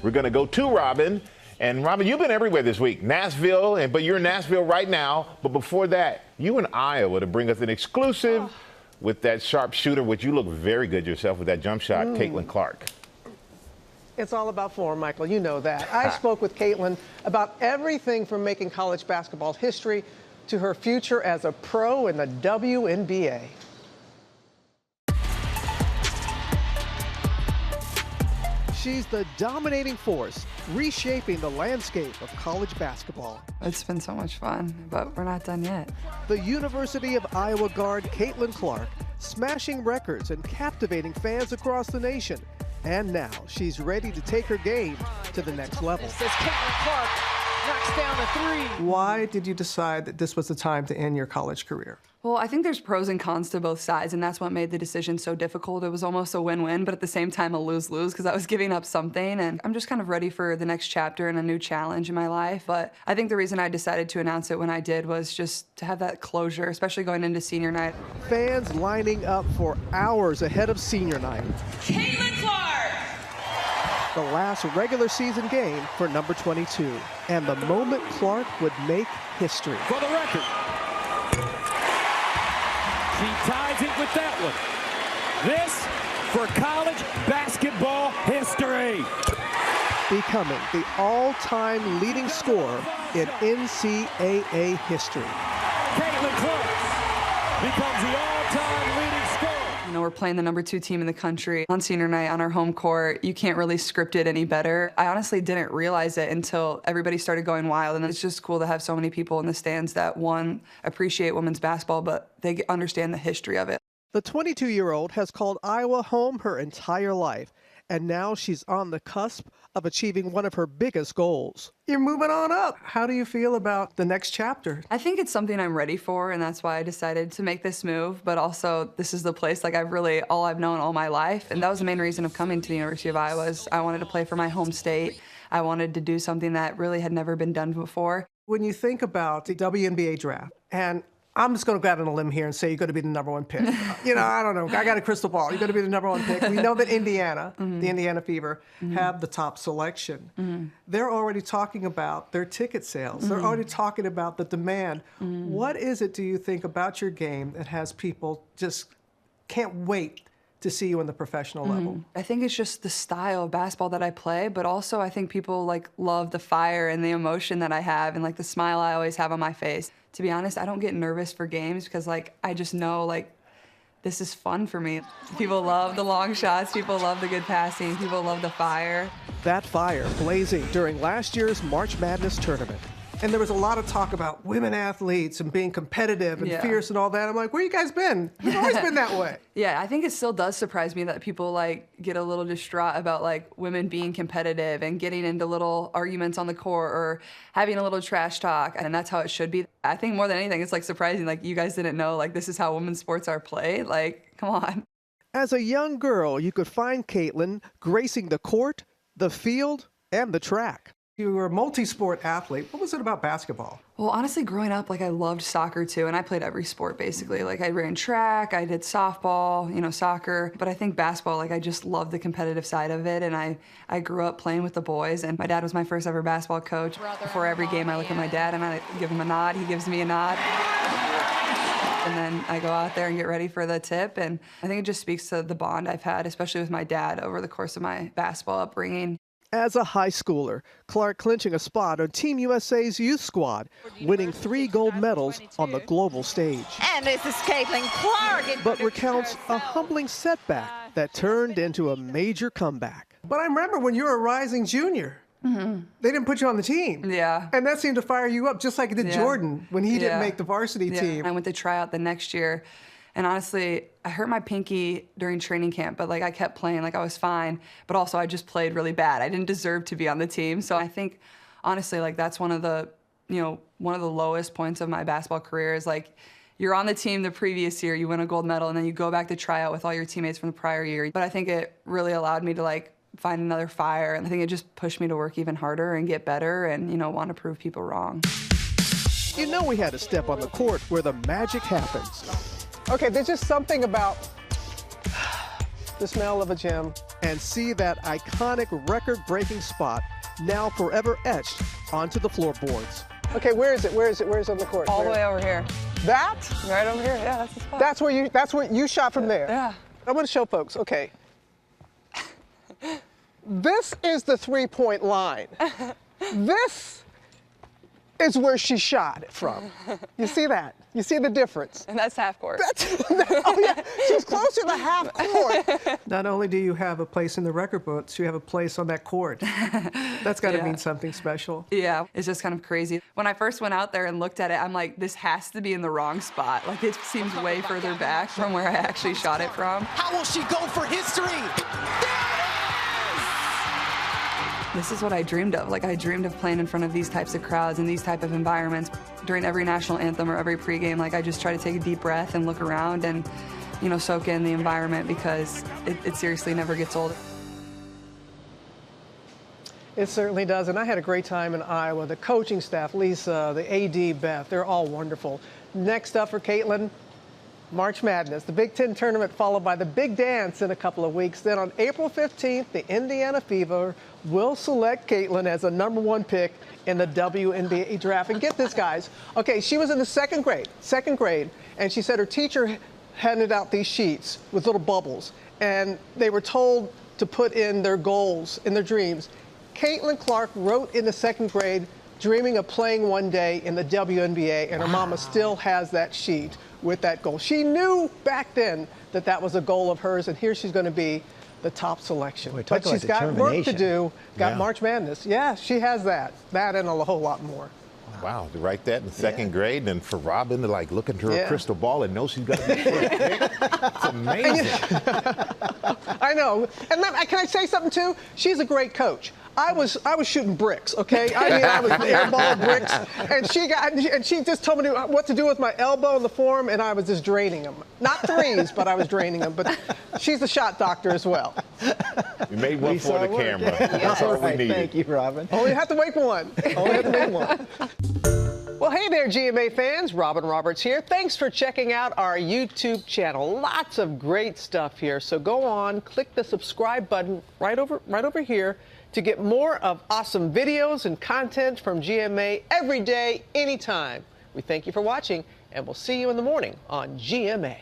We're going to go to Robin. And Robin, you've been everywhere this week. Nashville, but you're in Nashville right now. But before that, you in Iowa to bring us an exclusive with that sharpshooter, which you look very good yourself with that jump shot, Caitlin Clark. It's all about form, Michael. You know that. I spoke with Caitlin about everything from making college basketball history to her future as a pro in the WNBA. She's the dominating force, reshaping the landscape of college basketball. It's been so much fun, but we're not done yet. The University of Iowa guard Caitlin Clark, smashing records and captivating fans across the nation. And now she's ready to take her game to the next level. As Caitlin Clark knocks down a three. Why did you decide that this was the time to end your college career? Well, I think there's pros and cons to both sides, and that's what made the decision so difficult. It was almost a win-win, but at the same time a lose-lose, because I was giving up something, and I'm just kind of ready for the next chapter and a new challenge in my life. But I think the reason I decided to announce it when I did was just to have that closure, especially going into senior night. Fans lining up for hours ahead of senior night. Caitlin Clark! The last regular season game for number 22, and the moment Clark would make history. For the record, she ties it with that one. This for college basketball history. Becoming the all-time leading scorer in NCAA history. Caitlin Clark becomes the all-time leading scorer. You know, we're playing the number 2 team in the country on senior night on our home court. You can't really script it any better. I honestly didn't realize it until everybody started going wild, and it's just cool to have so many people in the stands that, one, appreciate women's basketball, but they understand the history of it. The 22-year-old has called Iowa home her entire life, and now she's on the cusp of achieving one of her biggest goals. You're moving on up. How do you feel about the next chapter? I think it's something I'm ready for, and that's why I decided to make this move. But also, this is the place all I've known all my life, and that was the main reason of coming to the University of Iowa. Is I wanted to play for my home state. I wanted to do something that really had never been done before. When you think about the WNBA draft, and I'm just going to go out on a limb here and say you're going to be the number 1 pick. You know, I don't know. I got a crystal ball. You're going to be the number 1 pick. We know that Indiana, the Indiana Fever, have the top selection. They're already talking about their ticket sales. They're already talking about the demand. What is it, do you think, about your game that has people just can't wait to see you on the professional level? I think it's just the style of basketball that I play, but also I think people love the fire and the emotion that I have and the smile I always have on my face. To be honest, I don't get nervous for games because I just know this is fun for me. People love the long shots, people love the good passing, people love the fire. That fire blazing during last year's March Madness tournament. And there was a lot of talk about women athletes and being competitive and fierce and all that. I'm like, where you guys been? You've always been that way. Yeah, I think it still does surprise me that people get a little distraught about women being competitive and getting into little arguments on the court or having a little trash talk, and that's how it should be. I think more than anything, it's surprising you guys didn't know this is how women's sports are played. Come on. As a young girl, you could find Caitlin gracing the court, the field, and the track. You were a multi-sport athlete. What was it about basketball? Well, honestly, growing up, I loved soccer too, and I played every sport basically. I ran track, I did softball, soccer, but I think basketball, I just loved the competitive side of it, and I grew up playing with the boys, and my dad was my first ever basketball coach. Before every game, I look at my dad and I give him a nod, he gives me a nod. And then I go out there and get ready for the tip, and I think it just speaks to the bond I've had, especially with my dad over the course of my basketball upbringing. As a high schooler, Clark clinching a spot on Team USA's youth squad, winning 3 gold medals on the global stage. And this is Caitlin Clark. But recounts a humbling setback that turned into a major comeback. But I remember when you were a rising junior, they didn't put you on the team. Yeah. And that seemed to fire you up, just like it did Jordan when he didn't make the varsity team. I went to try out the next year. And honestly, I hurt my pinky during training camp, but I kept playing, I was fine. But also I just played really bad. I didn't deserve to be on the team. So I think, honestly, that's one of the lowest points of my basketball career is you're on the team the previous year, you win a gold medal, and then you go back to try out with all your teammates from the prior year. But I think it really allowed me to find another fire. And I think it just pushed me to work even harder and get better and, want to prove people wrong. You know we had to step on the court where the magic happens. Okay, there's just something about the smell of a gym, and see that iconic record-breaking spot now forever etched onto the floorboards. Okay, where is it? Where is it? Where is it on the court? All the way over here. That? Right over here. Yeah, that's the spot. That's where you shot from there. Yeah. I want to show folks. Okay. This is the three-point line. This is where she shot it from. You see that? You see the difference? And that's half court. Oh yeah, she's closer to half court. Not only do you have a place in the record books, you have a place on that court. That's got to mean something special. Yeah, it's just kind of crazy. When I first went out there and looked at it, I'm like, this has to be in the wrong spot. Like, it seems way further back from where I actually shot it from. How will she go for history? This is what I dreamed of. Like, I dreamed of playing in front of these types of crowds and these type of environments. During every national anthem or every pregame, like, I just try to take a deep breath and look around and, you know, soak in the environment because it seriously never gets old. It certainly does, and I had a great time in Iowa. The coaching staff, Lisa, the AD, Beth, they're all wonderful. Next up for Caitlin, March Madness, the Big Ten tournament followed by the big dance in a couple of weeks. Then on April 15th, the Indiana Fever will select Caitlin as a #1 pick in the WNBA draft. And get this, guys. Okay, she was in the second grade, and she said her teacher handed out these sheets with little bubbles, and they were told to put in their goals and their dreams. Caitlin Clark wrote in the second grade, dreaming of playing one day in the WNBA, and her mama still has that sheet with that goal. She knew back then that that was a goal of hers, and here she's going to be the top selection. Boy, but she's got work to do, got Yeah. March Madness. Yeah, she has that and a whole lot more. Wow, to write that in second grade, and for Robin to like look into her Yeah. crystal ball and know she's got to be first pick. It's amazing. I know. And then, can I say something too? She's a great coach. I was shooting bricks, okay? I mean, I was airballing bricks, and she just told me what to do with my elbow in the form, and I was just draining them. Not threes, but I was draining them. But she's a shot doctor as well. You made one for the camera. That's all we Right, needed. thank you, Robin. Only have to make one. Only have to make one. Well, hey there, GMA fans. Robin Roberts here. Thanks for checking out our YouTube channel. Lots of great stuff here. So go on, click the subscribe button right over here to get more of awesome videos and content from GMA every day, anytime. We thank you for watching, and we'll see you in the morning on GMA.